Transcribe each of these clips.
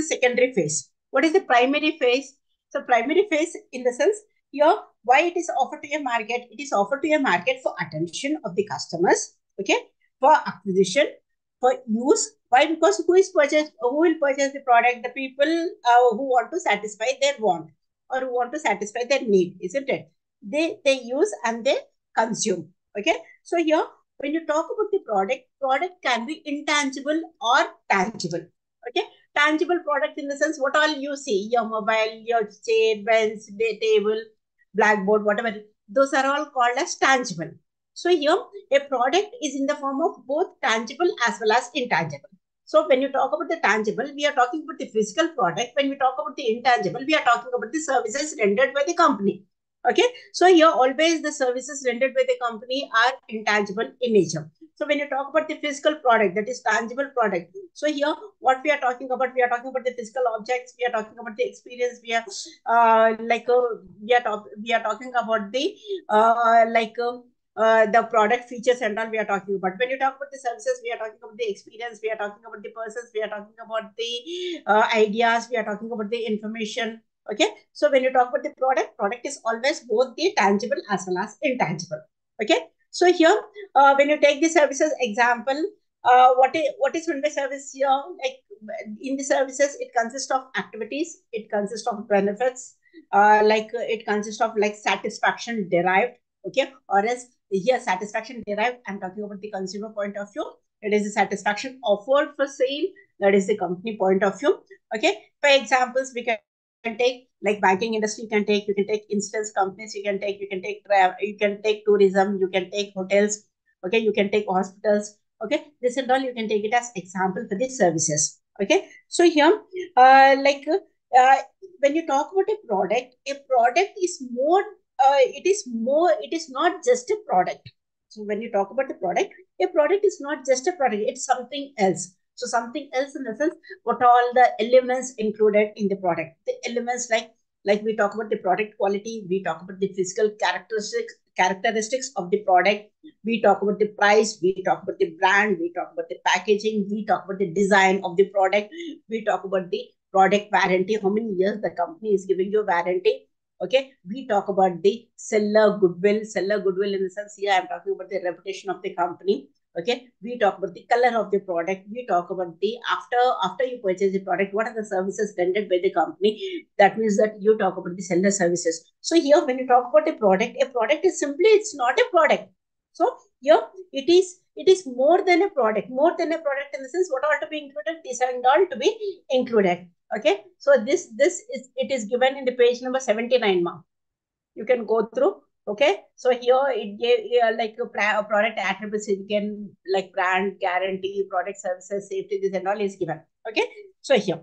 the secondary phase. What is the primary phase? So primary phase in the sense here, why it is offered to a market? It is offered to a market for attention of the customers, okay, for acquisition, for use. Why? Because who will purchase the product? The people who want to satisfy their want or who want to satisfy their need, isn't it? They use and they consume. Okay. So here, when you talk about the product can be intangible or tangible. Okay. Tangible product in the sense what all you see, your mobile, your chair, bench, table, blackboard, whatever. Those are all called as tangible. So here, a product is in the form of both tangible as well as intangible. So when you talk about the tangible, we are talking about the physical product. When we talk about the intangible, we are talking about the services rendered by the company. Okay. So here always the services rendered by the company are intangible in nature. So when you talk about the physical product, that is tangible product. So here what we are talking about the physical objects. We are talking about the experience. We are we are talking about the the product features and all we are talking about. When you talk about the services, we are talking about the experience, we are talking about the persons, we are talking about the ideas, we are talking about the information. Okay. So when you talk about the product is always both the tangible as well as intangible. Okay. So here, when you take the services example, what is meant by service here? Like in the services, it consists of activities, it consists of benefits, it consists of like satisfaction derived. Okay. Or else here satisfaction derived, I'm talking about the consumer point of view. It is the satisfaction offered for sale. That is the company point of view. Okay. For examples, we can take like banking industry, you can take insurance companies, you can take tourism, you can take hotels. Okay. You can take hospitals. Okay. This and all you can take it as example for the services. Okay. So here, when you talk about a product is more it is not just a product. So when you talk about the product, a product is not just a product, it's something else. So something else in the sense, what all the elements included in the product. The elements like we talk about the product quality, we talk about the physical characteristics of the product, we talk about the price, we talk about the brand, we talk about the packaging, we talk about the design of the product, we talk about the product warranty, how many years the company is giving you warranty. Okay, we talk about the seller goodwill in the sense here I'm talking about the reputation of the company. Okay, we talk about the color of the product. We talk about the after you purchase the product, what are the services rendered by the company? That means that you talk about the seller services. So here, when you talk about a product is simply it's not a product. So here it is more than a product in the sense what all to be included, this and all to be included. Okay, so this is given in the page number 79, ma'am. You can go through. Okay, so here it gave like a product attributes. You can like brand, guarantee, product services, safety, this and all is given. Okay, so here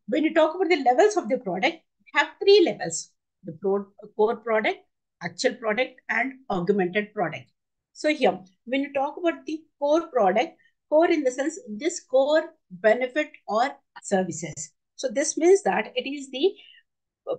when you talk about the levels of the product, we have 3 levels: the core product, actual product, and augmented product. So here, when you talk about the core product, core in the sense this core benefit or services. So this means that it is the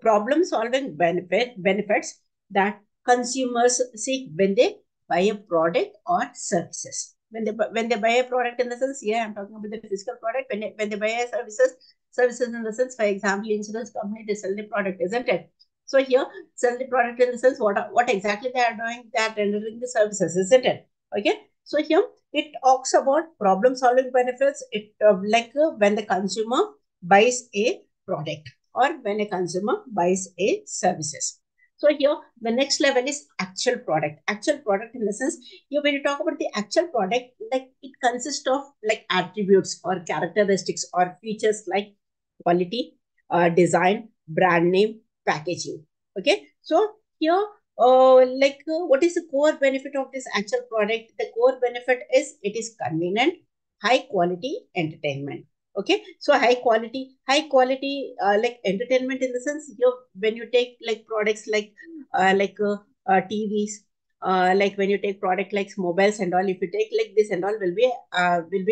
problem solving benefits that consumers seek when they buy a product or services. When they buy a product in the sense, yeah, I'm talking about the physical product. When they buy a services in the sense, for example, insurance company, they sell the product, isn't it? So here, sell the product in the sense, what exactly they are doing? They are rendering the services, isn't it? Okay. So here, it talks about problem-solving benefits. It when the consumer buys a product or when a consumer buys a services. So here, the next level is actual product. Actual product in the sense, here when you talk about the actual product, like it consists of like attributes or characteristics or features like quality, design, brand name, packaging. Okay. So here, what is the core benefit of this actual product? The core benefit is it is convenient, high quality entertainment. Okay, so high quality like entertainment in the sense here when you take like products like TVs, like when you take product like mobiles and all, if you take like this and all will be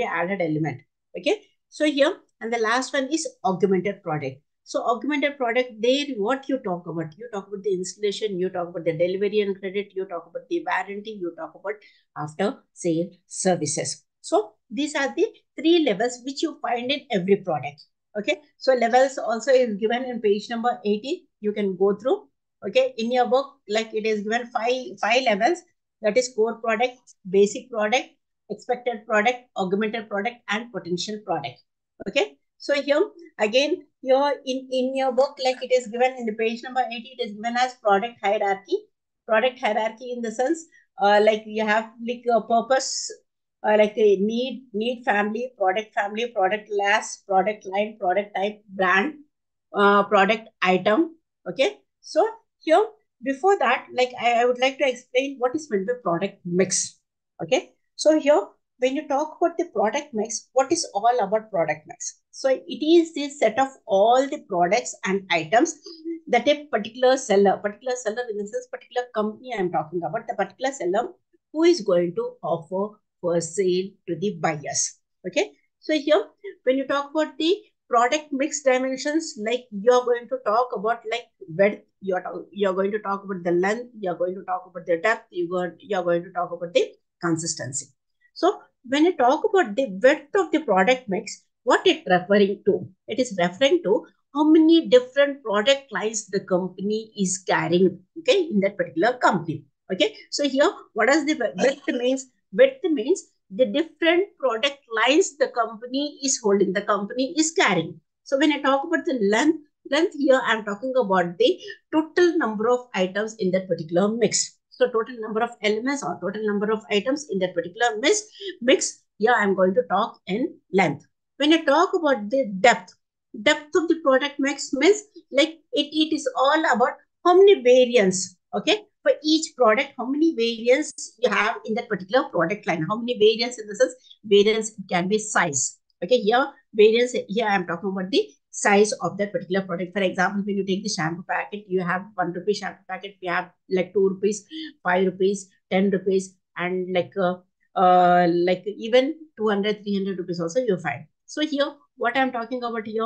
added element. Okay, so here and the last one is augmented product. So augmented product, there what you talk about? You talk about the installation, you talk about the delivery and credit, you talk about the warranty, you talk about after sale services. So these are the 3 levels which you find in every product. Okay, so levels also is given in page number 80. You can go through. Okay, in your book, like it is given five levels. That is core product, basic product, expected product, augmented product, and potential product. Okay, so here again, your in your book, like it is given in the page number 80, it is given as product hierarchy. Product hierarchy in the sense, like you have like a purpose, like a need family, product class, product line, product type, brand, product item. Okay, so here before that, like I would like to explain what is meant by product mix. Okay, so here when you talk about the product mix, what is all about product mix? So it is the set of all the products and items that a particular seller in the sense particular company I am talking about, the particular seller who is going to offer for sale to the buyers. Okay, so here when you talk about the product mix dimensions, like you're going to talk about like width, you're going to talk about the length, you're going to talk about the depth, you're going to talk about the consistency. So when you talk about the width of the product mix, what it referring to? It is referring to how many different product lines the company is carrying, okay, in that particular company. Okay, so here what does the width means? Width means the different product lines the company is holding, the company is carrying. So when I talk about the length here, I'm talking about the total number of items in that particular mix. So total number of elements or total number of items in that particular mix here, I'm going to talk in length. When I talk about the depth of the product mix means like it is all about how many variants, okay, for each product, how many variants you have in that particular product line. How many variants in the sense, variants can be size. Okay, here variants, here I am talking about the size of that particular product. For example, when you take the shampoo packet, you have 1 rupee shampoo packet, you have like 2 rupees, 5 rupees, 10 rupees, and like even 200, 300 rupees also you find. So here what I'm talking about here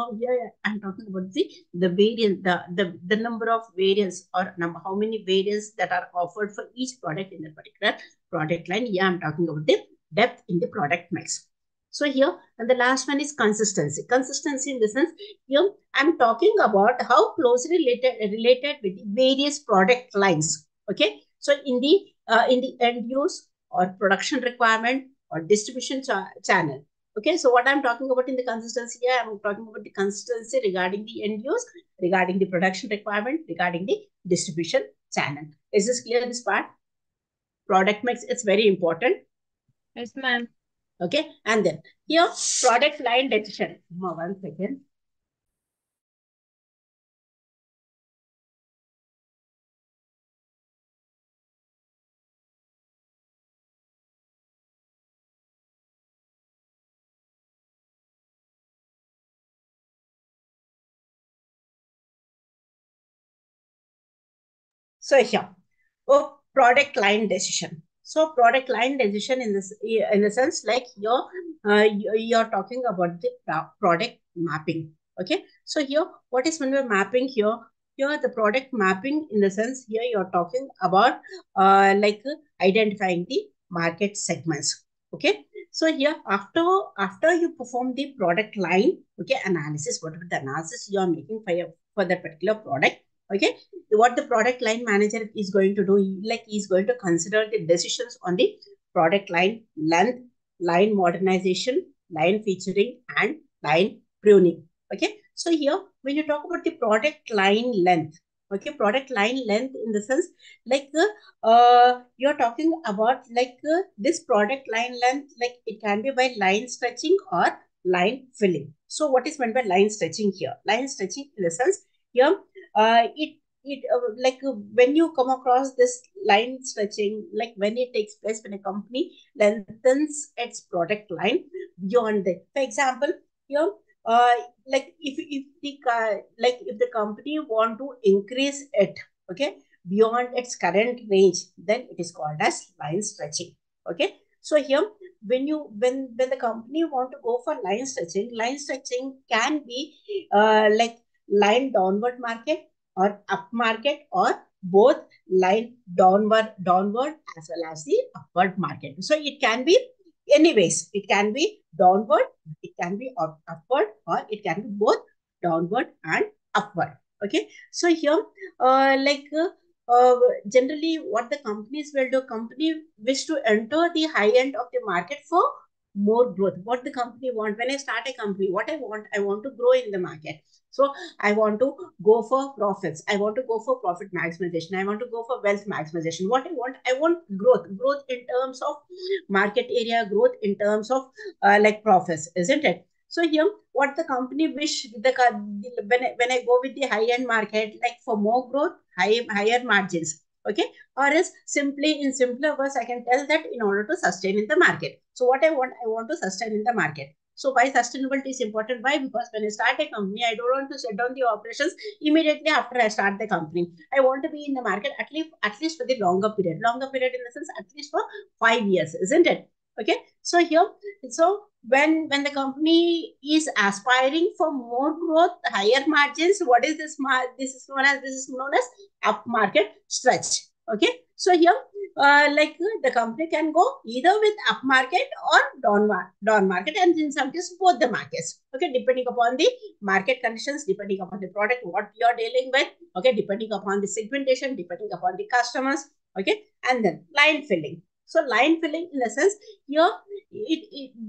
I'm talking about the variant, the number of variants or number, how many variants that are offered for each product in the particular product line. Here I'm talking about the depth in the product mix. So here, and the last one is consistency. Consistency in the sense, here I'm talking about how closely related with the various product lines. Okay, so in the end use or production requirement or distribution channel. Okay, so what I'm talking about in the consistency here, I'm talking about the consistency regarding the end use, regarding the production requirement, regarding the distribution channel. Is this clear, this part? Product mix, it's very important. Yes, ma'am. Okay, and then here, product line decision. 1 second. So here, product line decision. So product line decision in this, in the sense like you're talking about the product mapping. Okay, so here what is when we're mapping here? Here the product mapping in the sense here you're talking about like identifying the market segments. Okay, so here after you perform the product line, okay, analysis, whatever the analysis you are making for that particular product. Okay, what the product line manager is going to do, like he's going to consider the decisions on the product line length, line modernization, line featuring, and line pruning. Okay, so here when you talk about the product line length, okay, product line length in the sense like you're talking about like this product line length, like it can be by line stretching or line filling. So what is meant by line stretching here? Line stretching in the sense here when you come across this line stretching, like when it takes place when a company lengthens its product line beyond the, for example, here uh, like if the company want to increase it, okay, beyond its current range, then it is called as line stretching. Okay, so here when the company want to go for line stretching can be like line downward market or up market, or both line downward as well as the upward market. So it can be anyways, it can be downward, it can be upward, or it can be both downward and upward. Okay, so here, like generally, what the companies will do, company wish to enter the high end of the market for more growth. What the company want, when I start a company, what I want to grow in the market. So I want to go for profits. I want to go for profit maximization. I want to go for wealth maximization. What I want growth in terms of market area, growth in terms of like profits, isn't it? So here, what the company wish when I go with the high end market, like for more growth, higher margins. Okay, or is simply in simpler words, I can tell that in order to sustain in the market. So what I want to sustain in the market. So why sustainability is important? Why? Because when I start a company, I don't want to shut down the operations immediately after I start the company. I want to be in the market at least for the longer period. Longer period in the sense at least for 5 years, isn't it? Okay. So here, so when the company is aspiring for more growth, higher margins, what is this? This is known as up market stretch. Okay. So here, like the company can go either with up market or down market, and in some cases both the markets. Okay, depending upon the market conditions, depending upon the product what you are dealing with. Okay, depending upon the segmentation, depending upon the customers. Okay, and then line filling. So line filling in the sense here,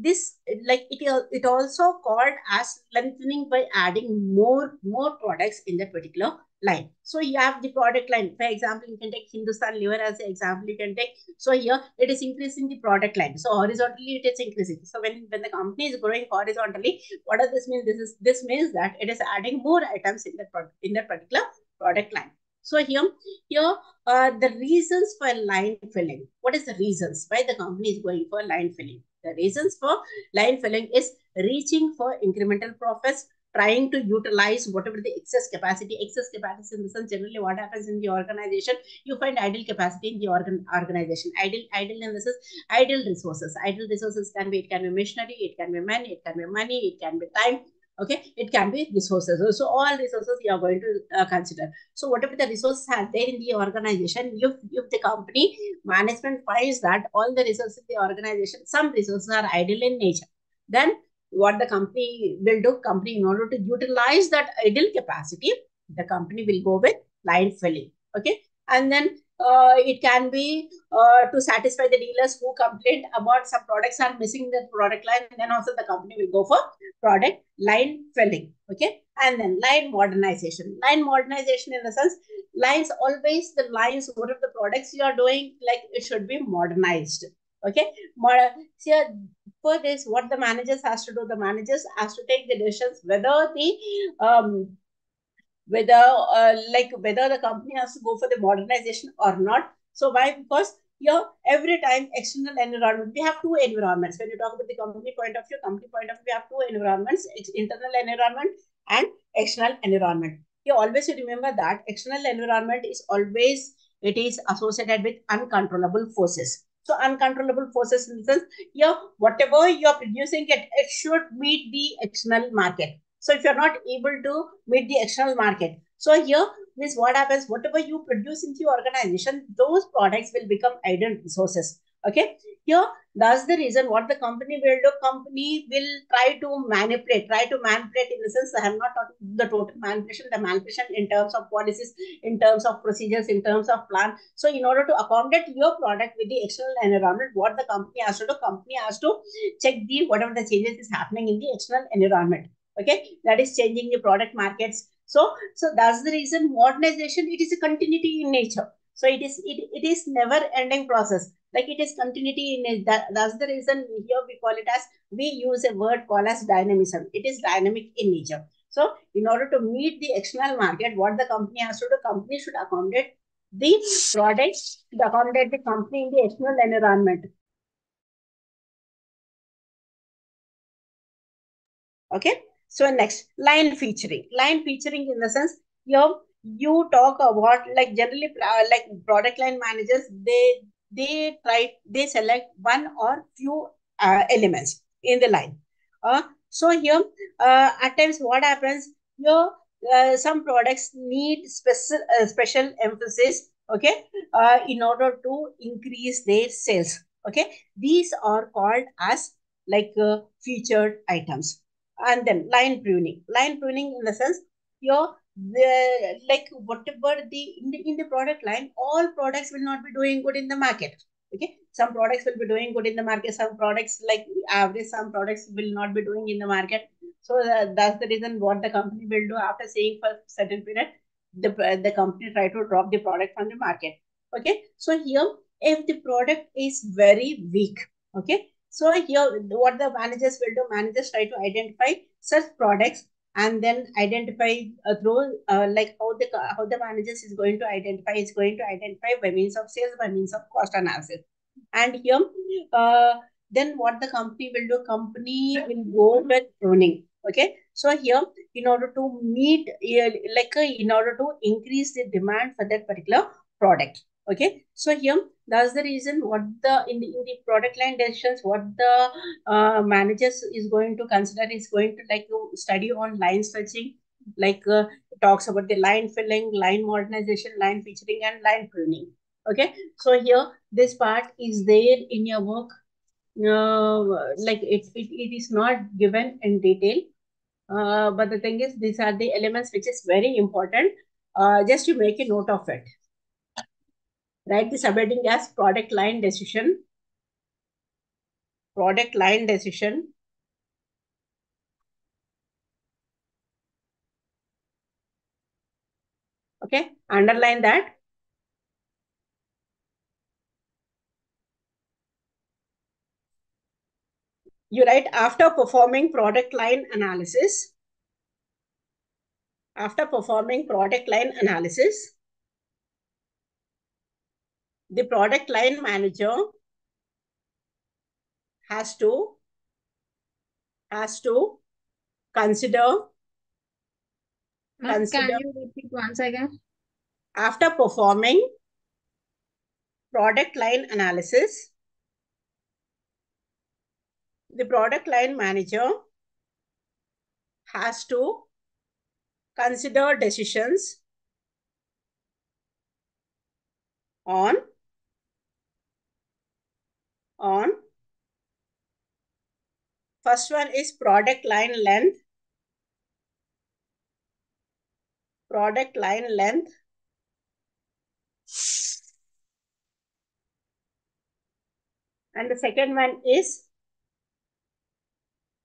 this like it also called as lengthening by adding more products in that particular line. So you have the product line. For example, you can take Hindustan Liver as an example. You can take, so here it is increasing the product line. So horizontally it is increasing. So when the company is growing horizontally, what does this mean? This means that it is adding more items in that particular product line. So here the reasons for line filling. What is the reasons why the company is going for line filling? The reasons for line filling is reaching for incremental profits, trying to utilize whatever the excess capacity in the sense, generally what happens in the organization, you find idle capacity in the organization. Idle in the sense, idle resources can be, it can be machinery, it can be money, it can be time. Okay, it can be resources. So all resources you are going to consider. So whatever the resources are there in the organization, if the company management finds that all the resources in the organization, some resources are idle in nature, then what the company will do, company in order to utilize that idle capacity, the company will go with line filling. Okay, and then it can be to satisfy the dealers who complain about some products are missing in the product line, and then also the company will go for product line filling. Okay, and then line modernization. Line modernization in the sense, lines always the lines, what are the products you are doing, like it should be modernized. Okay, so for this, what the managers has to do, the managers has to take the decisions whether the whether the company has to go for the modernization or not. So why? Because here every time external environment, we have two environments. When you talk about the company point of view, we have two environments: internal environment and external environment. You always remember that external environment is always, it is associated with uncontrollable forces. So uncontrollable forces in the sense, here whatever you are producing, it should meet the external market. So if you're not able to meet the external market, so here means what happens, whatever you produce into your organization, those products will become idle resources. Okay, here that's the reason what the company will do. Company will try to manipulate in the sense, I am not talking the total manipulation, the manipulation in terms of policies, in terms of procedures, in terms of plan. So in order to accommodate your product with the external environment, what the company has to do, company has to check the whatever the changes is happening in the external environment. Okay, that is changing the product markets. So that's the reason modernization, it is a continuity in nature. So it is never ending process, like it is continuity in it. That's the reason here we call it as, we use a word called as dynamism. It is dynamic in nature. So in order to meet the external market, what the company has to do, company should accommodate the products, to accommodate the company in the external environment. Okay, so next, line featuring. Line featuring in the sense, here you talk about, like generally like product line managers, they select one or few elements in the line. So here at times what happens here, some products need special emphasis. Okay, in order to increase their sales. Okay, these are called as like featured items. And then line pruning in the sense here the like whatever the product line, all products will not be doing good in the market. Okay, some products will be doing good in the market, some products like average, some products will not be doing in the market. So that's the reason what the company will do after seeing for certain period, the company try to drop the product from the market. Okay, so here if the product is very weak, okay, so here what the managers will do, managers try to identify such products and then identify through like how the managers is going to identify by means of sales, by means of cost analysis. And here uh, then what the company will do, company will go with pruning. Okay, so here in order to meet in order to increase the demand for that particular product. Okay, so here that's the reason what in the product line decisions, what the managers is going to consider is going to like to study on line stretching, like talks about the line filling, line modernization, line featuring, and line pruning. Okay, so here this part is there in your work. Like it is not given in detail, but the thing is these are the elements which is very important. Just to make a note of it. Write the subheading as product line decision. Product line decision. Okay, underline that. You write after performing product line analysis. After performing product line analysis, the product line manager has to consider Ma'am, can you repeat once again? after performing product line analysis, the product line manager has to consider decisions on first one is product line length, and the second one is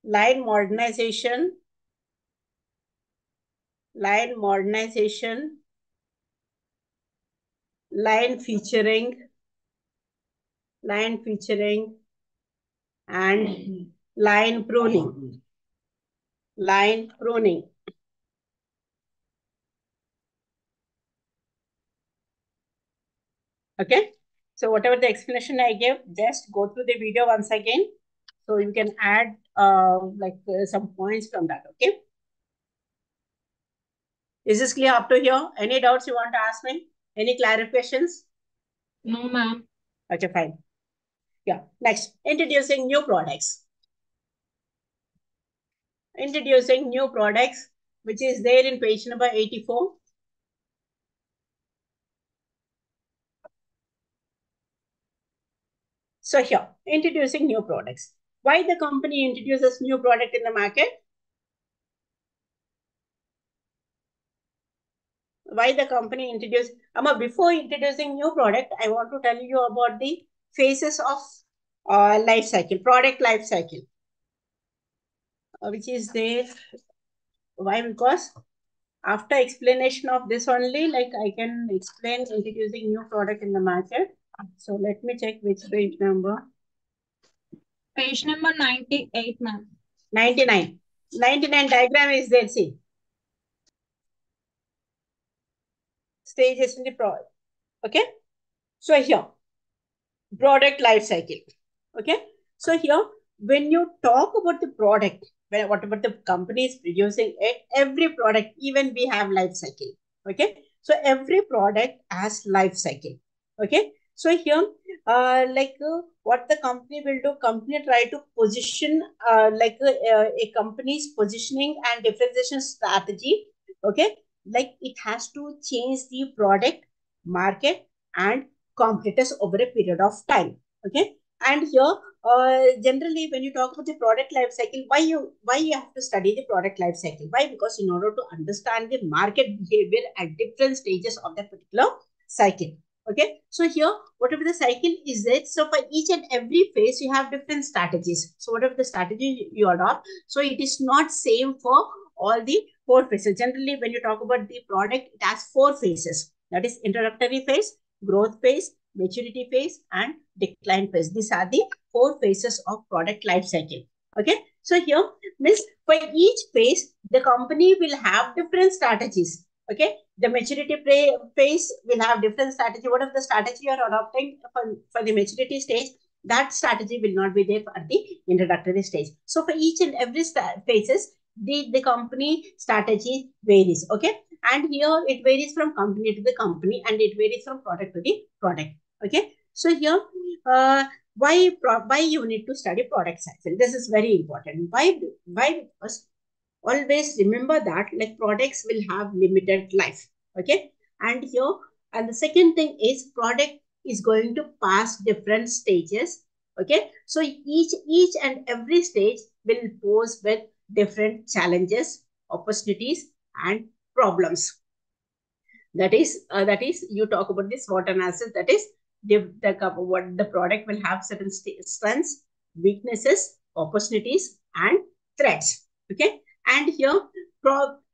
line modernization, line featuring, and line pruning. Okay, so whatever the explanation I gave, just go through the video once again, so you can add some points from that. Okay, is this clear up to here? Any doubts you want to ask me? Any clarifications? No, ma'am. Okay, fine. Yeah, next, introducing new products. Introducing new products, which is there in page number 84. So here, introducing new products. Why the company introduces new product in the market? Why the company introduced? Before introducing new product, I want to tell you about the phases of life cycle, product life cycle, which is there. Why? Because after explanation of this only, like I can explain introducing new product in the market. So let me check which page number. Page number 98, ma'am. 99. 99 diagram is there, see. Stages in the product. Okay. So here, product life cycle. Okay. So here, when you talk about the product, whatever the company is producing it, every product, even we have life cycle. Okay. So every product has life cycle. Okay. So here, what the company will do, company try to position a company's positioning and differentiation strategy. Okay. Like it has to change the product, market, and competitors over a period of time. Okay. And here, generally, when you talk about the product life cycle, why you have to study the product life cycle? Why? Because in order to understand the market behavior at different stages of that particular cycle. Okay, so here, whatever the cycle is it, so for each and every phase, you have different strategies. So whatever the strategy you adopt, so it is not same for all the four phases. Generally, when you talk about the product, it has four phases. That is introductory phase, growth phase, maturity phase, and decline phase. These are the four phases of product life cycle. Okay, so here, means for each phase, the company will have different strategies. Okay, the maturity phase will have different strategy. What if the strategy you are adopting for the maturity stage, that strategy will not be there at the introductory stage. So for each and every phases, the company strategy varies. Okay, and here it varies from company to the company, and it varies from product to the product. Okay, so here, why you need to study product cycle? This is very important. Why? Because always remember that like products will have limited life. Okay, and here, and the second thing is product is going to pass different stages. Okay, so each and every stage will pose with different challenges, opportunities, and problems. That is you talk about this SWOT analysis. That is what the product will have certain strengths, weaknesses, opportunities, and threats. Okay, and here,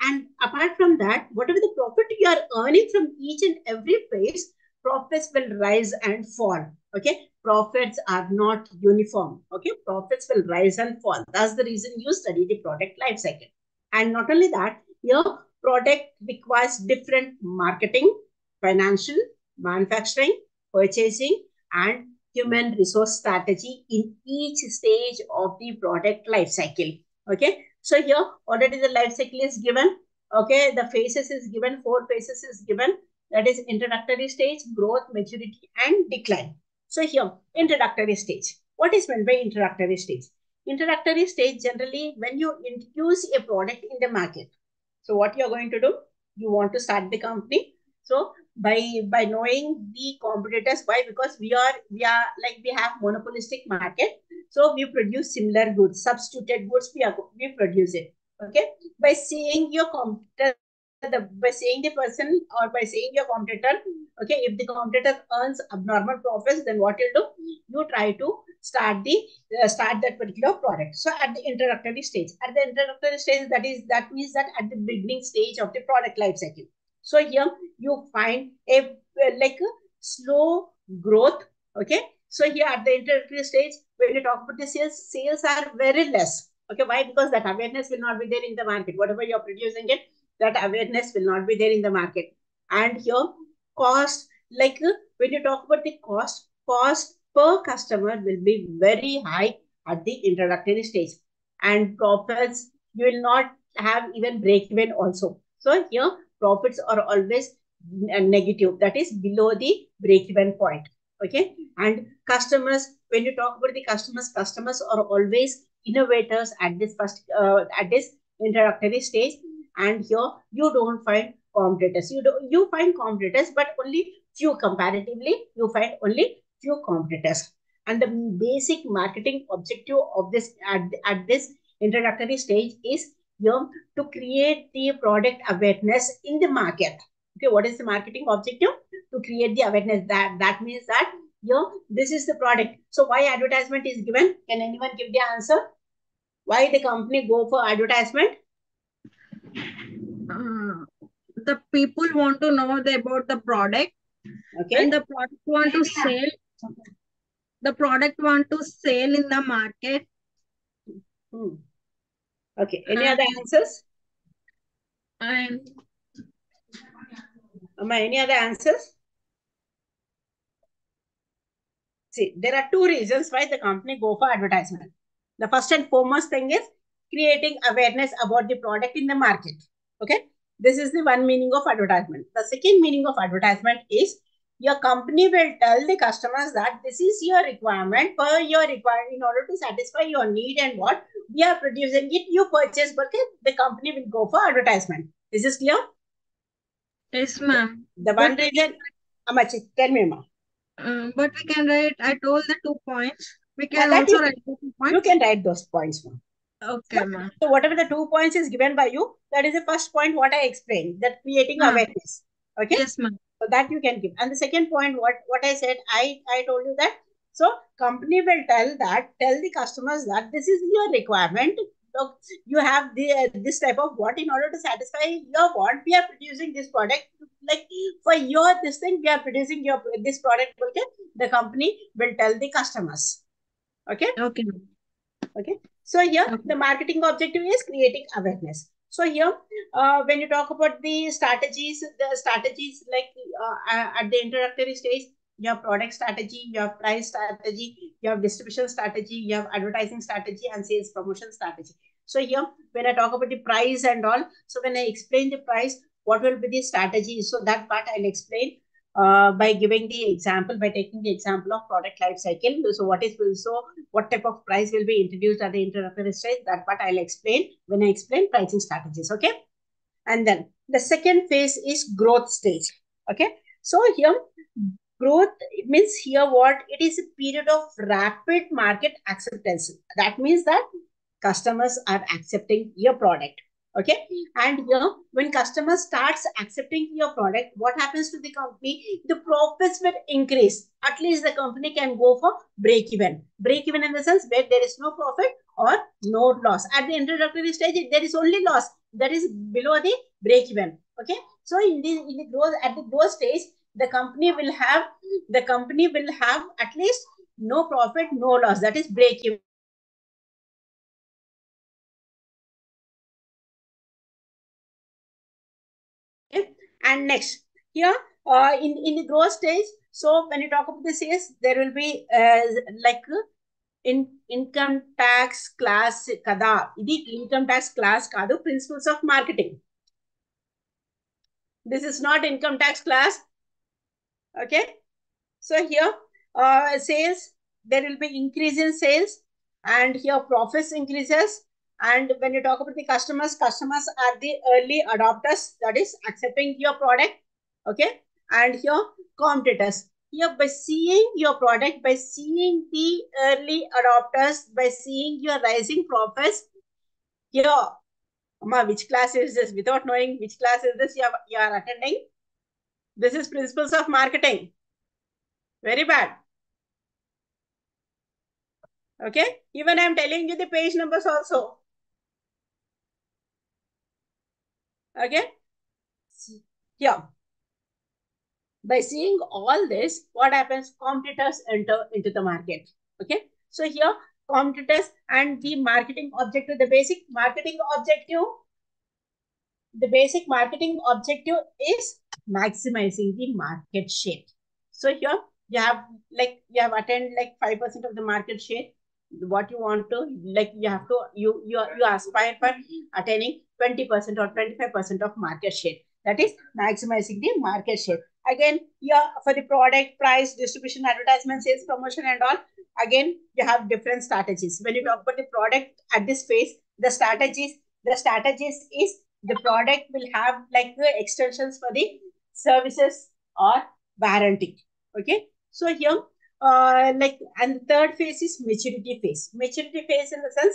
and apart from that, whatever the profit you are earning from each and every phase, profits will rise and fall. Okay, profits are not uniform. Okay, profits will rise and fall. That's the reason you study the product life cycle. And not only that, here product requires different marketing, financial, manufacturing, purchasing, and human resource strategy in each stage of the product life cycle. Okay, so here already the life cycle is given. Okay, the phases is given, four phases is given. That is introductory stage, growth, maturity, and decline. So here, introductory stage. What is meant by introductory stage? Introductory stage, generally when you introduce a product in the market. So what you're going to do, you want to start the company. So by knowing the competitors, why? Because we are like we have monopolistic market. So we produce similar goods, substituted goods. We produce it. Okay, by seeing your competitor, by seeing the person or by seeing your competitor. Okay, if the competitor earns abnormal profits, then what you do? You try to start that particular product. So at the introductory stage, that means that at the beginning stage of the product life cycle. So here you find a like a slow growth. Okay, so here at the introductory stage, when you talk about the sales are very less. Okay, why? Because that awareness will not be there in the market. Whatever you're producing it, that awareness will not be there in the market. And here, cost, like when you talk about the cost per customer will be very high at the introductory stage, and profits you will not have even break even also. So here profits are always negative, that is below the break even point. Okay, and customers, when you talk about the customers are always innovators at this first at this introductory stage. And here you don't find competitors, you find competitors, but only few. Comparatively you find only few competitors. And the basic marketing objective of this at this introductory stage is here to create the product awareness in the market. Okay, what is the marketing objective? To create the awareness. That means that here this is the product. So why advertisement is given? Can anyone give the answer? Why the company go for advertisement? The people want to know about the product, Okay, and the product want to sell. The product want to sell in the market. Okay, any other answers? And Any other answers? See, there are two reasons why the company go for advertisement. The first and foremost thing is creating awareness about the product in the market. Okay, this is the one meaning of advertisement. The second meaning of advertisement is your company will tell the customers that this is your requirement for your requirement in order to satisfy your need, and what we are producing it, you purchase. Okay, the company will go for advertisement. Is this clear? yes, ma'am. The one reason, Amachi, tell me, ma. But we can write, I told the 2 points. We can That also write the 2 you points. can write those points. Okay, ma'am. So whatever the 2 points is given by you, that is the first point what I explained, that creating awareness. Okay. Yes, ma'am. So that you can give. And the second point, what I said, I told you that. So company will tell the customers that this is your requirement. So you have this type of what in order to satisfy your want, we are producing this product. Like for your this thing, we are producing your this product. Okay, the company will tell the customers. Okay. Okay. Okay. So here Okay. the marketing objective is creating awareness. So here, when you talk about the strategies like at the introductory stage, you have product strategy, you have price strategy, you have distribution strategy, you have advertising strategy, and sales promotion strategy. So here, when I talk about the price and all, so when I explain the price, what will be the strategy? So that part I'll explain by giving the example, by taking the example of product life cycle. So what type of price will be introduced at the introductory stage? That part I'll explain when I explain pricing strategies. Okay. And then the second phase is growth stage. Okay. So here, growth means here what? It is a period of rapid market acceptance. That means that customers are accepting your product. Okay. And here, when customers starts accepting your product, what happens to the company? The profits will increase. At least the company can go for break even. Break even in the sense where there is no profit or no loss. At the introductory stage, there is only loss. That is below the break even. Okay. So in the growth, at the growth stage, the company will have at least no profit, no loss. That is break even. Okay. And next, here in the growth stage, so when you talk about the sales, there will be like income tax class kada. Idi income tax class kadu, principles of marketing. This is not income tax class. Okay. So here, sales, there will be increase in sales, and here profits increases. And when you talk about the customers are the early adopters, that is accepting your product. Okay. And here, competitors. Here, by seeing your product, by seeing the early adopters, by seeing your rising profits, here, Amma, which class is this? Without knowing which class is this you are attending, this is principles of marketing. Very bad. Okay. Even I'm telling you the page numbers also. Okay. Here. By seeing all this, what happens? Competitors enter into the market. Okay. So here, competitors and the marketing objective, the basic marketing objective is maximizing the market share. So here you have attained like 5% of the market share. What you want to like you have to you aspire for attaining 20% or 25% of market share. That is maximizing the market share. Again, yeah, for the product, price, distribution, advertisement, sales, promotion, and all. Again, you have different strategies. When you talk about the product at this phase, the strategies is the product will have like the extensions for the services or warranty. Okay. So here, and the third phase is maturity phase. Maturity phase in the sense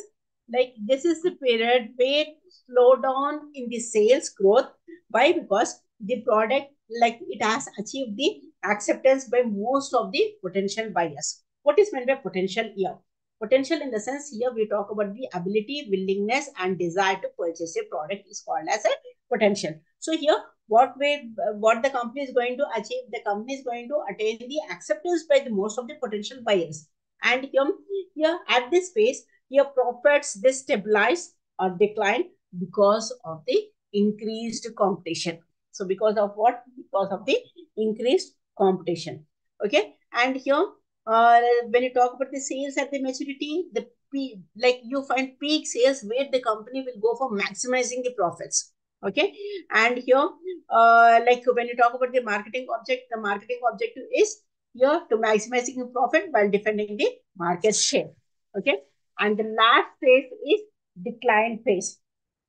like this is the period where slow down in the sales growth. Why? Because the product like it has achieved the acceptance by most of the potential buyers. What is meant by potential here? Potential in the sense here we talk about the ability, willingness, and desire to purchase a product is called as a potential. So here, what the company is going to achieve, the company is going to attain the acceptance by the most of the potential buyers. And here at this phase, here profits they stabilize or decline because of the increased competition. So because of what? Because of the increased competition. Okay. And here when you talk about the sales at the maturity, like you find peak sales where the company will go for maximizing the profits. Okay. And here, like when you talk about the marketing objective is here to maximizing the profit while defending the market share. Okay. And the last phase is decline phase.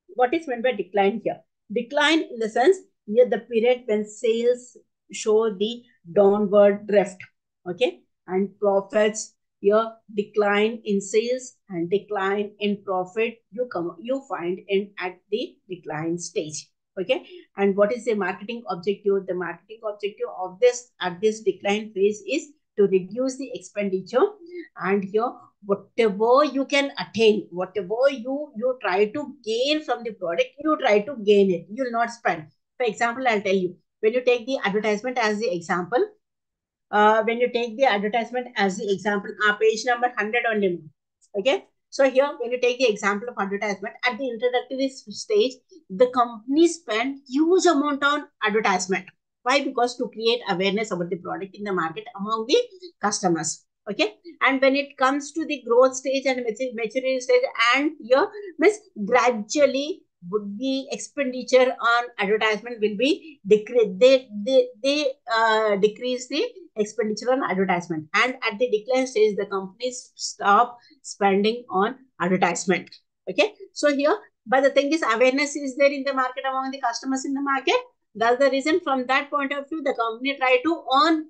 What is meant by decline here? Decline in the sense here the period when sales show the downward drift. Okay, and profits, here decline in sales and decline in profit you find in at the decline stage. Okay, and what is the marketing objective? The marketing objective of this at this decline phase is to reduce the expenditure, and here whatever you can attain, whatever you try to gain from the product, you try to gain it, you will not spend. For example, I'll tell you, when you take the advertisement as the example, when you take the advertisement as the example, page number 100 only. Okay. So here, when you take the example of advertisement, at the introductory stage, the company spent huge amount on advertisement. Why? Because to create awareness about the product in the market among the customers. Okay. And when it comes to the growth stage and maturity stage, and here, means gradually would the expenditure on advertisement will be decrease. They decrease the expenditure on advertisement, and at the decline stage the companies stop spending on advertisement. Okay, so here, but the thing is, awareness is there in the market among the customers in the market. That's the reason, from that point of view, the company try to earn,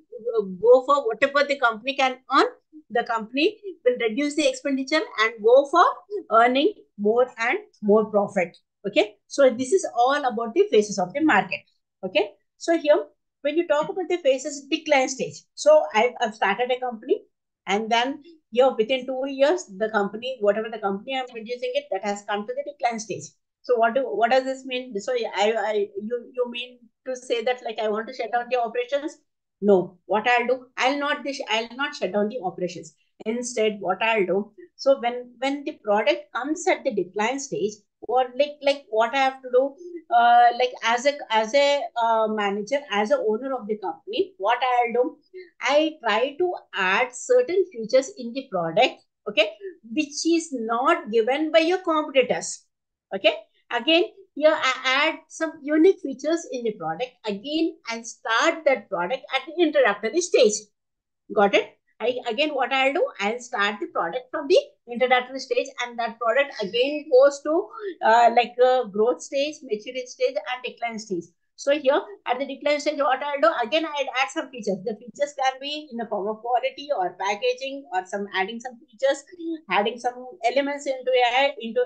go for whatever the company can earn. The company will reduce the expenditure and go for earning more and more profit. Okay, so this is all about the phases of the market. Okay, so here, when you talk about the phases, decline stage. So I've started a company, and then here within 2 years, the company, whatever the company I'm producing it, that has come to the decline stage. So what does this mean? So you mean to say that, like, I want to shut down the operations? No. What I'll do, I'll not shut down the operations. Instead, what I'll do, so when the product comes at the decline stage, what like what I have to do, like as a manager, as a owner of the company, what I'll do, I try to add certain features in the product, okay, which is not given by your competitors. Okay, again, here I add some unique features in the product again and start that product at the introductory stage. Got it? Again, what I'll do, I'll start the product from the introductory stage, and that product again goes to growth stage, maturity stage, and decline stage. So here at the decline stage, what I'll do, again, I'll add some features. The features can be in the form of quality or packaging, or some adding some features, adding some elements into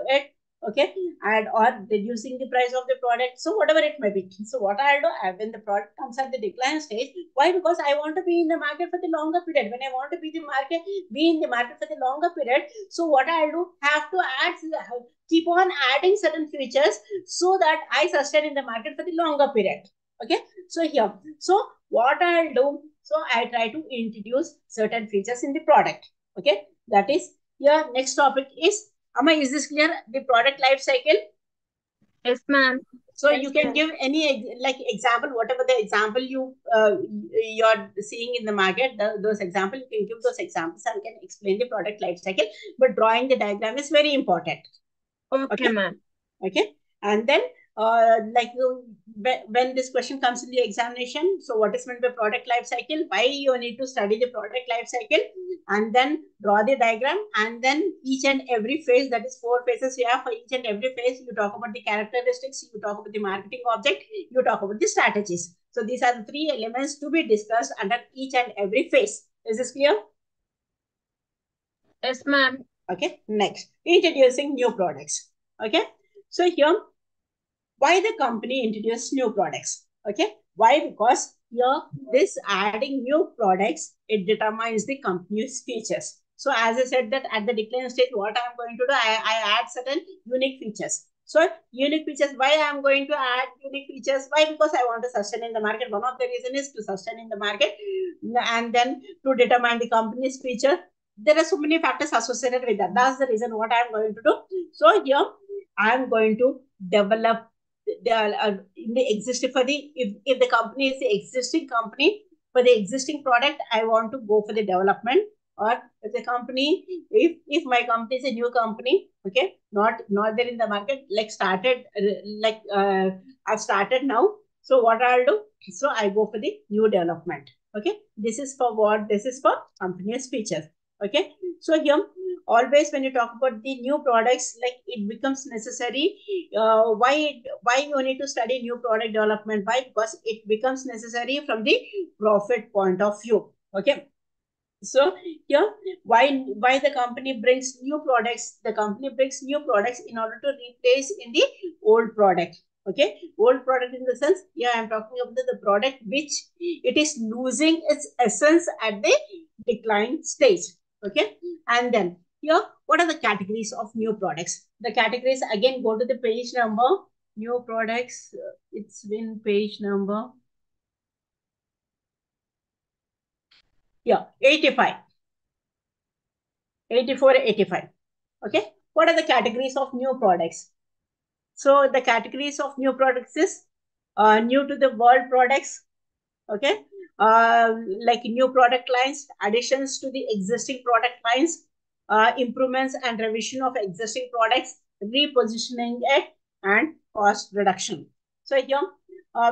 it. Okay, and or reducing the price of the product. So whatever it may be. So what I'll do, when the product comes at the decline stage, why? Because I want to be in the market for the longer period. When I want to be in the market for the longer period, so what I'll do, have to add, keep on adding certain features so that I sustain in the market for the longer period. Okay, so here, so what I'll do, so I try to introduce certain features in the product. Okay, that is here. Next topic is, Amma, is this clear? The product life cycle. Yes, ma'am. So you can give any like example, whatever the example you're seeing in the market, those examples, you can give those examples and can explain the product life cycle. But drawing the diagram is very important. Okay, ma'am. Okay, and then when this question comes in the examination, so what is meant by product life cycle? Why you need to study the product life cycle, and then draw the diagram, and then each and every phase, that is 4 phases you have. For each and every phase, you talk about the characteristics, you talk about the marketing object, you talk about the strategies. So these are the 3 elements to be discussed under each and every phase. Is this clear? Yes, ma'am. Okay, next, introducing new products. Okay, so here, why the company introduced new products? Okay, why? Because here, this adding new products, it determines the company's features. So as I said that at the decline stage, what I'm going to do, I add certain unique features. So unique features, why I'm going to add unique features? Why? Because I want to sustain in the market. One of the reason is to sustain in the market, and then to determine the company's feature. There are so many factors associated with that. That's the reason what I'm going to do. So here, I'm going to develop in the existing, for the, if the company is the existing company, for the existing product, I want to go for the development. Or if the company, if my company is a new company, okay, not there in the market, like started, I've started now. So what I'll do, so I go for the new development. Okay, this is for what? This is for company's features. Okay, so here, always when you talk about the new products, like, it becomes necessary. Why you need to study new product development? Why? Because it becomes necessary from the profit point of view. Okay, So here, why the company brings new products? The company brings new products in order to replace in the old product. Okay, old product in the sense, yeah, I'm talking about the product which it is losing its essence at the decline stage. Okay, and then here, what are the categories of new products? The categories again, go to the page number. New products. It's been page number. Yeah, 85. 84, 85. Okay. What are the categories of new products? So the categories of new products is new to the world products. Okay. Like new product lines, additions to the existing product lines, improvements and revision of existing products, repositioning it, and cost reduction. So here,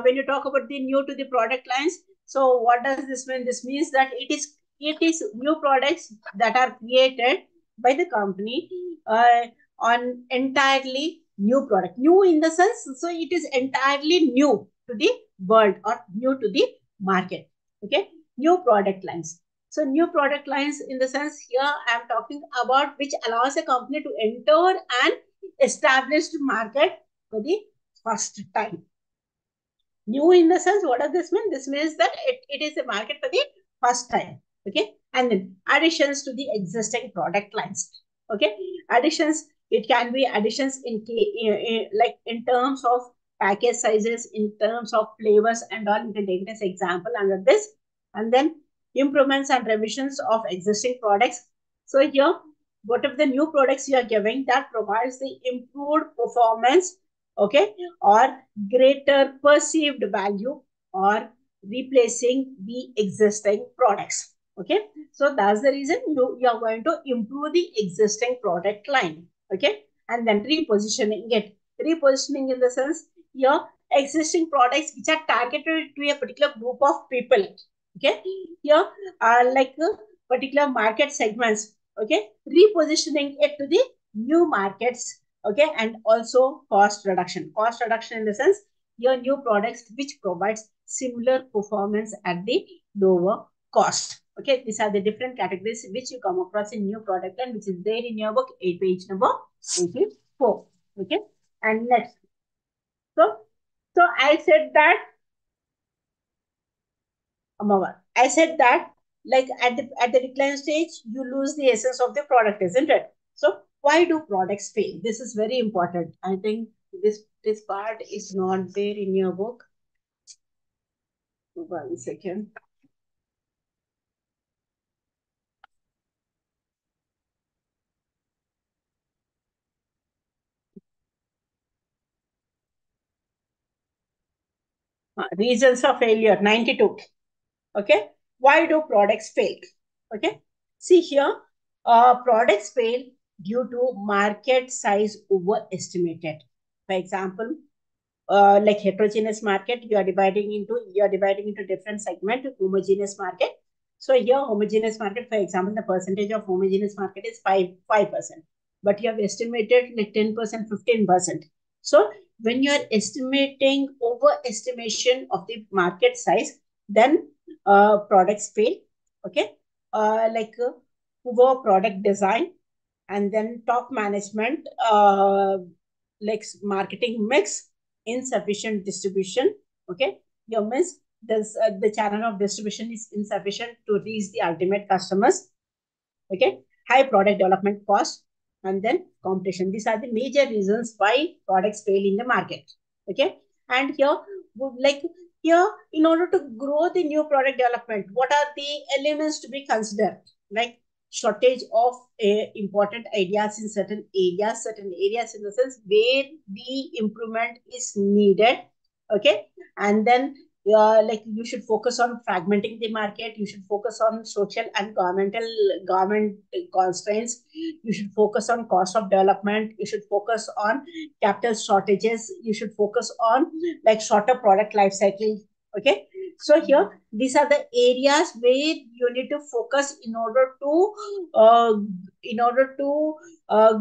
when you talk about the new to the product lines, so what does this mean? This means that it is new products that are created by the company on entirely new product. New in the sense, so it is entirely new to the world or new to the market. Okay, new product lines. So new product lines in the sense here I'm talking about which allows a company to enter an established market for the first time. New in the sense, what does this mean? This means that it is a market for the first time. Okay, and then additions to the existing product lines. Okay, additions, it can be additions in like in terms of package sizes, in terms of flavors and all. You can take this example under this. And then improvements and revisions of existing products. So here, what if the new products you are giving that provides the improved performance, okay, or greater perceived value, or replacing the existing products. Okay, so that's the reason you are going to improve the existing product line. Okay, and then repositioning it. Repositioning in the sense, your existing products which are targeted to a particular group of people. Okay, here are like particular market segments. Okay, repositioning it to the new markets. Okay, and also cost reduction. Cost reduction in the sense, your new products which provides similar performance at the lower cost. Okay, these are the different categories which you come across in new product line, which is there in your book, page number 84. Okay, and next. So I said that, I said that, like at the decline stage, you lose the essence of the product, isn't it? So why do products fail? This is very important. I think this part is not there in your book. 1 second. Reasons of failure, 92. Okay. Why do products fail? Okay. See here, products fail due to market size overestimated. For example, like heterogeneous market, you are dividing into different segment. Homogeneous market, so here homogeneous market, for example, the percentage of homogeneous market is 5%, but you have estimated like 10%, 15%. So when you are estimating overestimation of the market size, then products fail. Okay, like poor product design, and then top management, like marketing mix, insufficient distribution. Okay, your means the channel of distribution is insufficient to reach the ultimate customers. Okay, high product development cost, and then competition. These are the major reasons why products fail in the market. Okay, and here, like here, in order to grow the new product development, what are the elements to be considered? Like shortage of important ideas in certain areas in the sense where the improvement is needed. Okay, and then like you should focus on fragmenting the market. You should focus on social and government constraints. You should focus on cost of development. You should focus on capital shortages. You should focus on like shorter product life cycle. Okay, so here these are the areas where you need to focus uh, in order to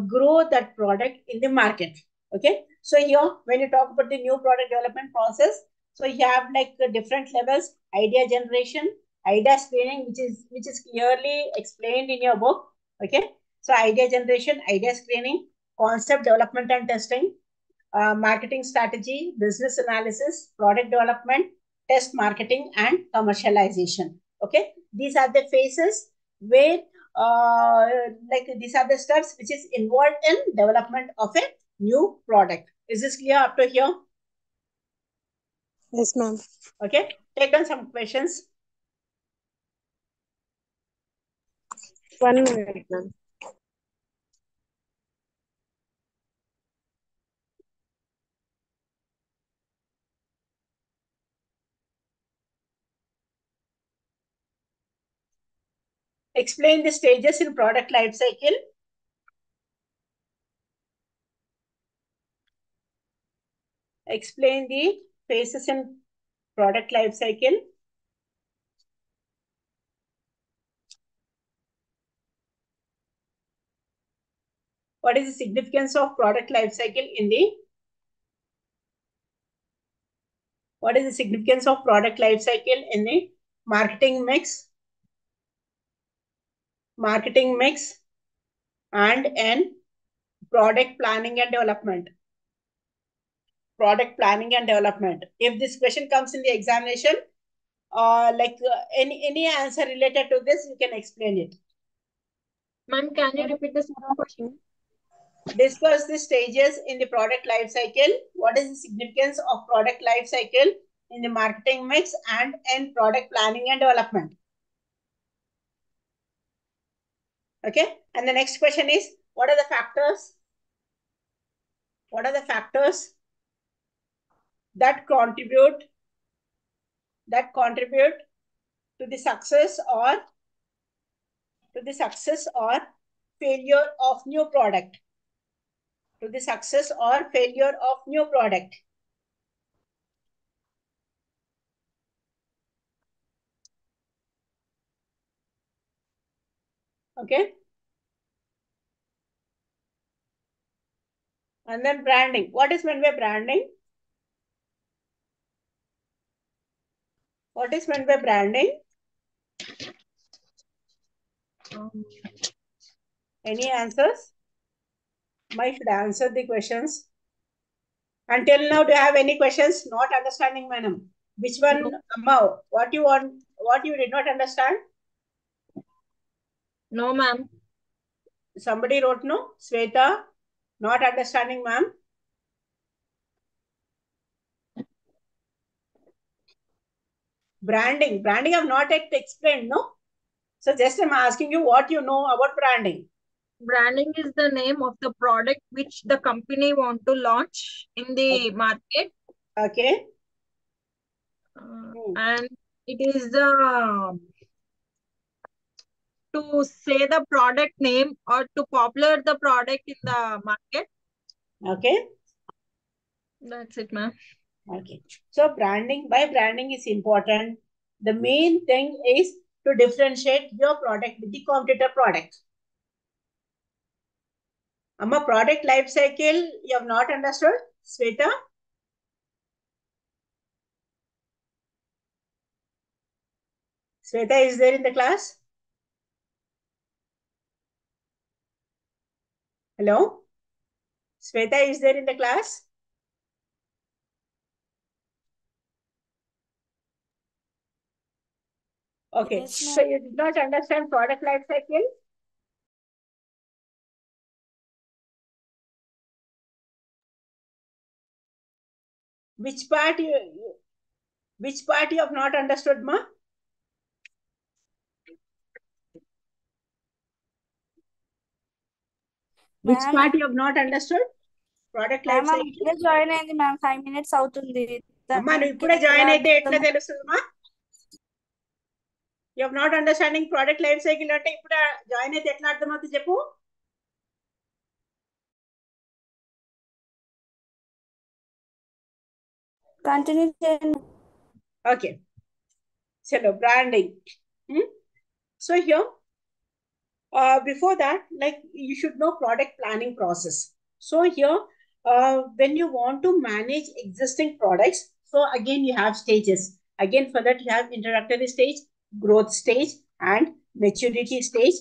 grow that product in the market. Okay, so here when you talk about the new product development process, so you have like different levels: idea generation, idea screening, which is clearly explained in your book. Okay, so idea generation, idea screening, concept development and testing, marketing strategy, business analysis, product development, test marketing, and commercialization. Okay, these are the phases where like these are the steps which is involved in development of a new product. Is this clear up to here? Yes, ma'am. Okay, take on some questions. 1 minute, ma'am. Explain the stages in product life cycle. Explain the phases in product life cycle. What is the significance of product life cycle in the what is the significance of product life cycle in the marketing mix and in product planning and development? Product planning and development. If this question comes in the examination, any answer related to this, you can explain it. Ma'am, can you repeat the second question? Discuss the stages in the product life cycle. What is the significance of product life cycle in the marketing mix and in product planning and development? Okay. And the next question is, what are the factors? What are the factors that contribute to the success or failure of new product? To the success or failure of new product. Okay. And then branding. What is meant by branding? What is meant by branding? Any answers? I should answer the questions. Until now, do you have any questions? Not understanding, madam. Which one, No. Amma? What you want? What you did not understand? No, ma'am. Somebody wrote no. Sweta, not understanding, ma'am. Branding. Branding I have not yet explained, no? So just I'm asking you what you know about branding. Branding is the name of the product which the company want to launch in the market. Okay. And it is the to say the product name or to popular the product in the market. Okay. That's it, ma'am. Okay. So by branding is important. The main thing is to differentiate your product with the competitor product. Amma, product life cycle, you have not understood? Sweta? Sweta is there in the class? Hello? Sweta is there in the class? Okay. Yes, So you did not understand product life cycle? Which part you have not understood, ma? Which part you have not understood? Product life cycle. ఇప్పుడే join అయింది ma'am 5 minutes అవుతుంది అమ్మా నువ్వు ఇప్పుడే join అయితే ఎట్లా తెలుస్తుందమ్మా? You have not understanding product life cycle అంటే ఇప్పుడు జాయిన్ అయితే ఎట్లా అర్థమవుతుంది చెప్పు? కంటిన్యూ చేయండి. Okay. So branding. So here, before that, like you should know product planning process. So here, when you want to manage existing products, so again you have stages. Again for that you have introductory stage, growth stage, and maturity stage,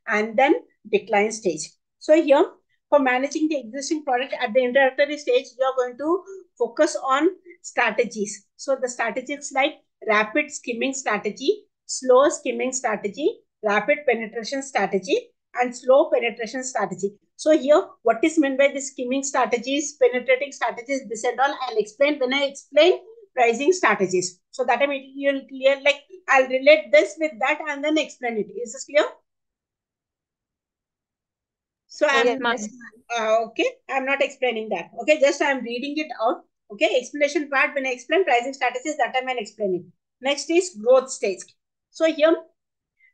and then decline stage. So here, for managing the existing product at the introductory stage, you are going to focus on strategies. So the strategies like rapid skimming strategy, slow skimming strategy, rapid penetration strategy, and slow penetration strategy. So here, what is meant by the skimming strategies, penetrating strategies, this and all, I'll explain when I explain pricing strategies. So that I mean, you'll clear, like I'll relate this with that and then explain it. Is this clear? So I'm okay. I'm not explaining that. Okay, just I'm reading it out. Okay, explanation part when I explain pricing strategies, that time I'll explain it. Next is growth stage. So here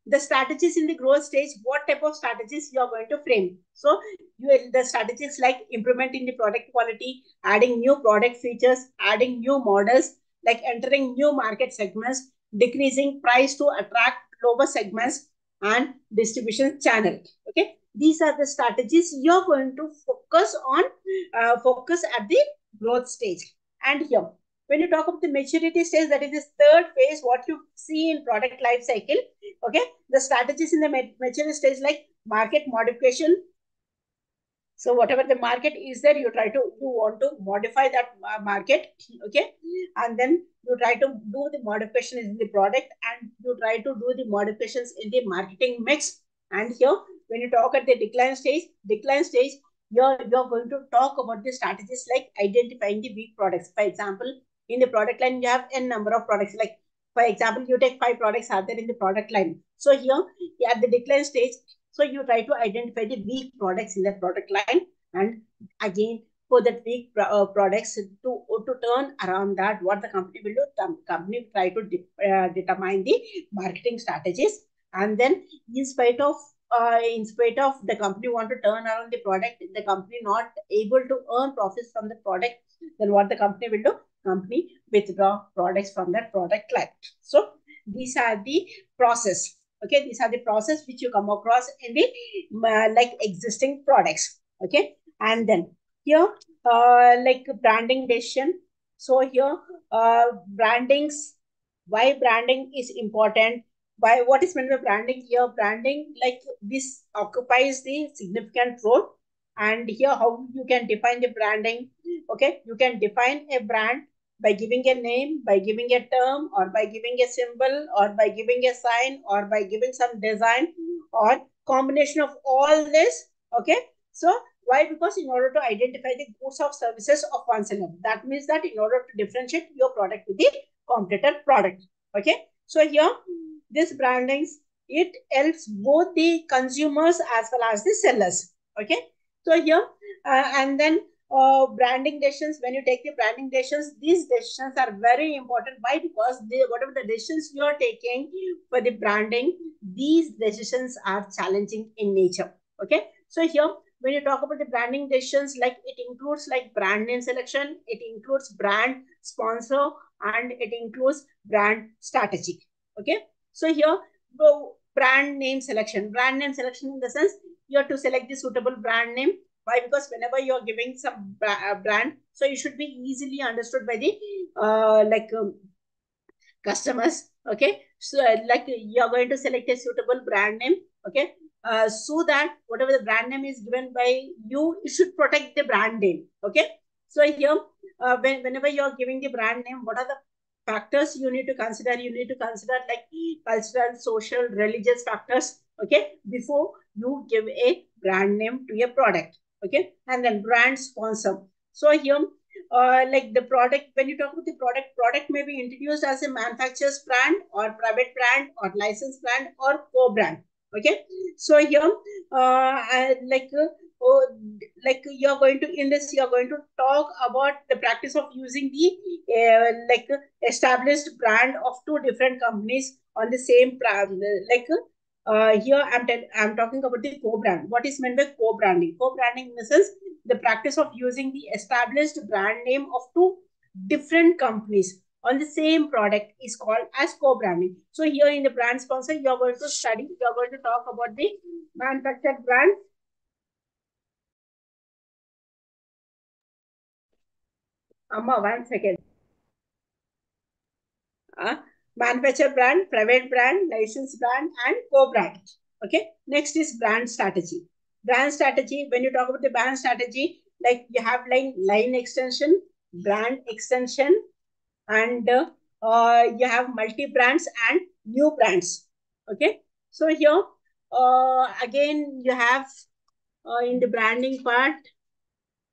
the strategies in the growth stage, what type of strategies you are going to frame. So the strategies like implementing the product quality, adding new product features, adding new models, like entering new market segments, decreasing price to attract lower segments, and distribution channel. Okay, these are the strategies you're going to focus at the growth stage. And here, when you talk about the maturity stage, that is the third phase, what you see in product life cycle. Okay, the strategies in the maturity stage like market modification. So whatever the market is there, you want to modify that market. Okay, and then you try to do the modifications in the product, and you try to do the modifications in the marketing mix. And here, when you talk at the decline stage, you're going to talk about the strategies like identifying the weak products. For example, in the product line, you have n number of products. Like for example, you take 5 products are there in the product line. So here, at the decline stage, so you try to identify the weak products in that product line, and again for that weak products to turn around that, what the company will do, the company will try to determine the marketing strategies, and then in spite of the company want to turn around the product, the company not able to earn profits from the product, then what the company will do? Company withdraw products from that product line. So these are the process. Okay, these are the process which you come across in the like existing products. Okay, and then here like branding decision. So here brandings, why branding is important, why, what is meant by branding here. Branding, like this occupies the significant role, and here how you can define the branding. Okay, you can define a brand by giving a name, by giving a term, or by giving a symbol, or by giving a sign, or by giving some design, or combination of all this. Okay, so why? Because in order to identify the goods or services of one seller, that means that in order to differentiate your product with the competitor product. Okay, so here this brandings, it helps both the consumers as well as the sellers. Okay, so here and then branding decisions, when you take the branding decisions, these decisions are very important. Why? Because whatever the decisions you are taking for the branding, these decisions are challenging in nature. Okay, so here when you talk about the branding decisions, like it includes like brand name selection, it includes brand sponsor, and it includes brand strategy. Okay, so here brand name selection in the sense you have to select the suitable brand name. Why? Because whenever you're giving some brand, so it should be easily understood by the customers. Okay, so like you're going to select a suitable brand name. Okay, so that whatever the brand name is given by you, you should protect the brand name. Okay, so here whenever you're giving the brand name, what are the factors you need to consider? You need to consider like cultural, social, religious factors. Okay, before you give a brand name to a product. Okay, and then brand sponsor. So here like the product, when you talk about the product may be introduced as a manufacturer's brand, or private brand, or licensed brand, or co-brand. Okay, so here oh, like you're going to, in this you're going to talk about the practice of using the established brand of two different companies on the same brand. Here I'm talking about the co-brand. What is meant by co-branding? Co-branding in the sense the practice of using the established brand name of two different companies on the same product is called as co-branding. So here in the brand sponsor, you're going to study, you're going to talk about the manufactured brand. Amma, 1 second. Manufacturer brand, private brand, licensed brand, and co-brand. Okay. Next is brand strategy. Brand strategy, when you talk about the brand strategy, like you have line extension, brand extension, and you have multi-brands and new brands. Okay. So here, again, you have in the branding part,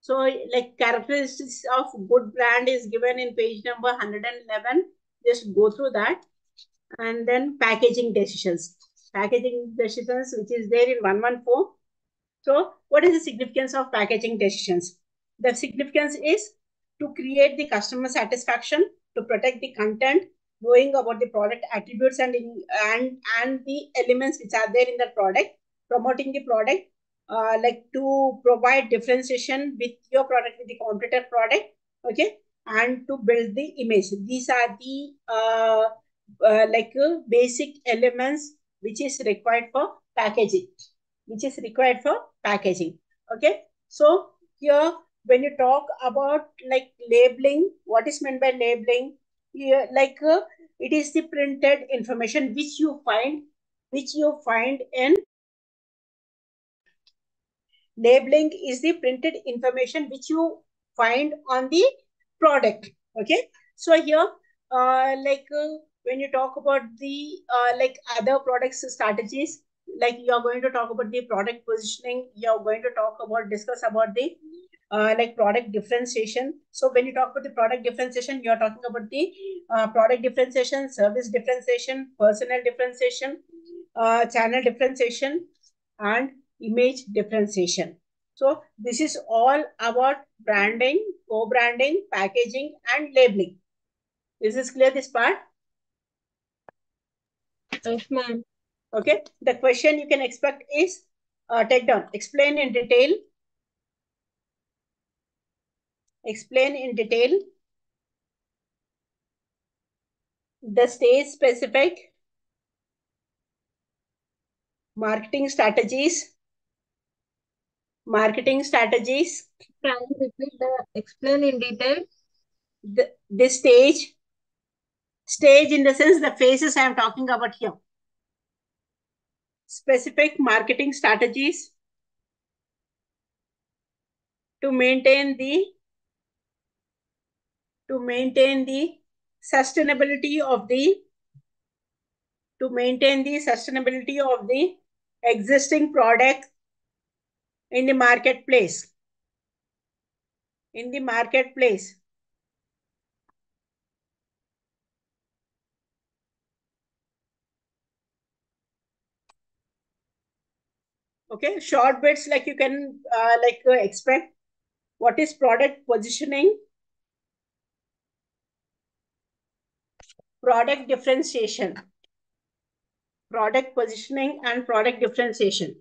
so like characteristics of good brand is given in page number 111. Just go through that. And then packaging decisions. Packaging decisions, which is there in 114. So what is the significance of packaging decisions? The significance is to create the customer satisfaction, to protect the content, knowing about the product attributes and the elements which are there in the product, promoting the product, like to provide differentiation with your product, with the competitor product, okay, and to build the image. These are the basic elements which is required for packaging, which is required for packaging. Okay. So here, when you talk about like labeling, what is meant by labeling? Here, it is the printed information which you find in labeling is the printed information which you find on the product. Okay. So here, when you talk about the other products strategies, like you are going to talk about the product positioning, you are going to discuss about the product differentiation. So when you talk about the product differentiation, you are talking about the product differentiation, service differentiation, personnel differentiation, channel differentiation, and image differentiation. So this is all about branding, co-branding, packaging, and labeling. Is this clear, this part? Yes, ma'am. Okay. The question you can expect is, take down, explain in detail. Explain in detail the stage specific marketing strategies. Marketing strategies. Can you repeat the explain in detail? The stage in the sense the phases I am talking about here. Specific marketing strategies to maintain the sustainability of the existing product in the marketplace. Okay, short bits like you can expect. What is product positioning? Product differentiation. Product positioning and product differentiation.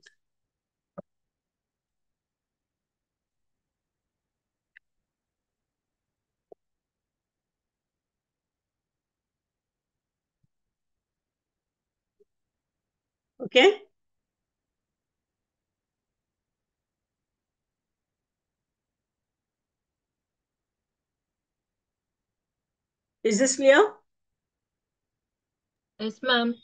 Okay. Is this clear? Yes, ma'am.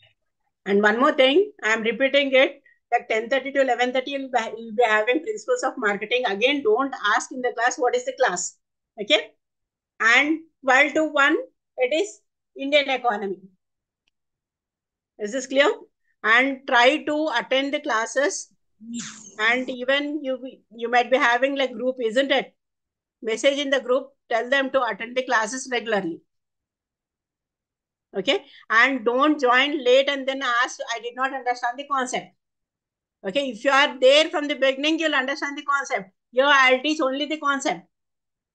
And one more thing, I am repeating it, that 10:30 to 11:30 you'll be having principles of marketing. Again, don't ask in the class what is the class. Okay. And 12 to 1, it is Indian economy. Is this clear? And try to attend the classes. And even you might be having like group, isn't it? Message in the group, tell them to attend the classes regularly. Okay. And don't join late and then ask, I did not understand the concept. Okay. If you are there from the beginning, you'll understand the concept. Here I'll teach only the concept.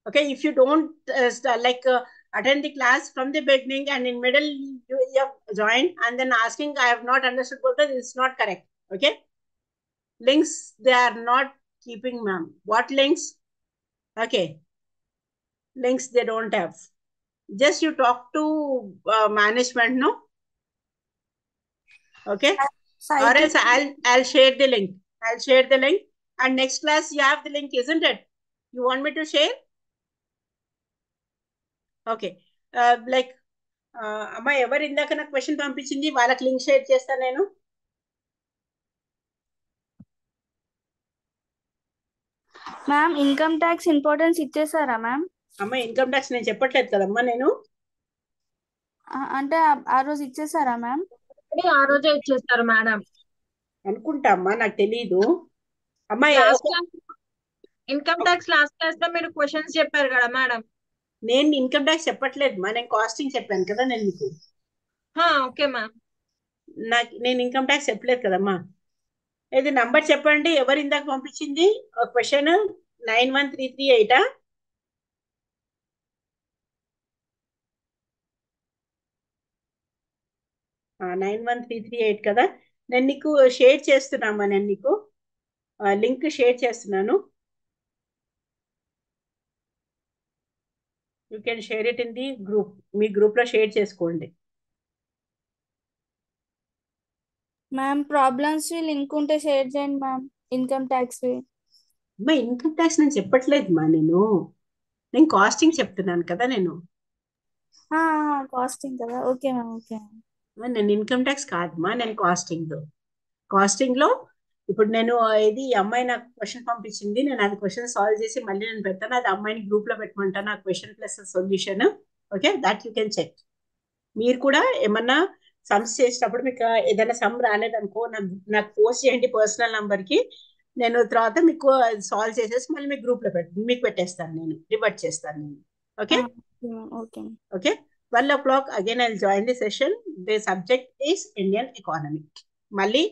Okay. If you don't attend the class from the beginning and in middle you have joined and then asking, I have not understood what it's not correct. Okay. Links, they are not keeping, ma'am. What links? Okay. Links they don't have. Just you talk to management, no? Okay. Or else I'll share the link. And next class you have the link, isn't it? You want me to share? Okay. అమ్మ ఎవరు ఇందాక నాకు question పంపించింది వాళ్ళకి link share చేస్తాను నేను. Ma'am income tax importance ఇచ్చేసారా ma'am? అమ్మ ఇన్కమ్ ట్యాక్స్ నేను చెప్పట్లేదు కదమ్మా నేను. అంటే ఆ రోజు ఇచ్చేసారా మ్యామ్? ఆ రోజే ఇచ్చేస్తారు మేడం అనుకుంటా అమ్మా, నాకు తెలీదు అమ్మా. Last class income tax last class లో మీరు క్వశ్చన్స్ చెప్పారు కదా మేడం. నేను ఇన్కమ్ ట్యాక్స్ చెప్పట్లేదు మా, నేను కాస్టింగ్ చెప్పాను కదా నేను మీకు. Okay ma'am. నేను ఇన్కమ్ ట్యాక్స్ చెప్పలేదు కదమ్మా. ఇది నంబర్ చెప్పండి, ఎవరు ఇందాక పంపించింది క్వశ్చన్? 91338. 91338 కదా. నేను నీకు షేర్ చేస్తున్నామా, నేను నీకు లింక్ షేర్ చేస్తున్నాను. You can share it in the group, me group లో షేర్ చేసుకోండి. మ్యామ్ ప్రాబ్లమ్స్ లింక్ ఉంటే షేర్ చేయండి మ్యామ్. ఇన్కమ్ ట్యాక్స్ అమ్మా ఇన్కమ్ ట్యాక్స్ నేను చెప్పట్లేదు మా, నేను కాస్టింగ్ చెప్తున్నాను కదా నేను. కాస్టింగ్ కదా. Okay ma'am, okay. నేను ఇన్కమ్ ట్యాక్స్ కాదమ్మా, నేను కాస్టింగ్ లో ఇప్పుడు నేను ఇది అమ్మాయి నాకు క్వశ్చన్ పంపించింది, నేను అది క్వశ్చన్ సాల్వ్ చేసి మళ్ళీ నేను పెడతాను, అది అమ్మాయిని గ్రూప్ లో పెట్టమంటాను, ఆ question plus solution. Okay, that you can check. మీరు కూడా ఏమన్నా సమ్స్ చేసేటప్పుడు మీకు ఏదైనా సమ్ రాలేదనుకో నాకు పోస్ట్ చేయండి పర్సనల్ నంబర్ కి. నేను తర్వాత మీకు సాల్వ్ చేసేసి మళ్ళీ మీకు గ్రూప్ లో మీకు పెట్టేస్తాను, నేను రివర్ట్ చేస్తాను నేను. Okay okay. Okay. 12 o'clock again I'll join the session. The subject is Indian economy. మళ్ళీ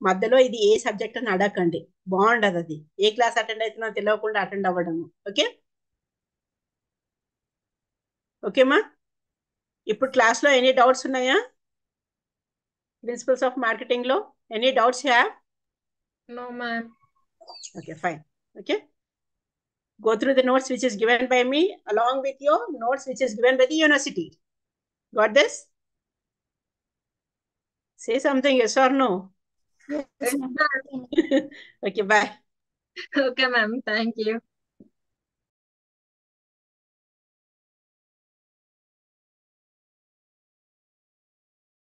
మధ్యలో ఇది ఏ సబ్జెక్ట్ అని అడగండి, బాగుండదు అది. ఏ క్లాస్ అటెండ్ అవుతుందో తెలియకుండా అటెండ్ అవ్వడము. ఓకే ఓకేమా. ఇప్పుడు క్లాస్లో ఎనీ డౌట్స్ ఉన్నాయా? ప్రిన్సిపల్స్ ఆఫ్ మార్కెటింగ్ లో any doubts have? No ma'am. Okay, fine. Okay, go through the notes which is given by me along with your notes which is given by the university. Got this? Say something, yes or no? Yes, ma'am. Okay, bye. Okay ma'am, thank you.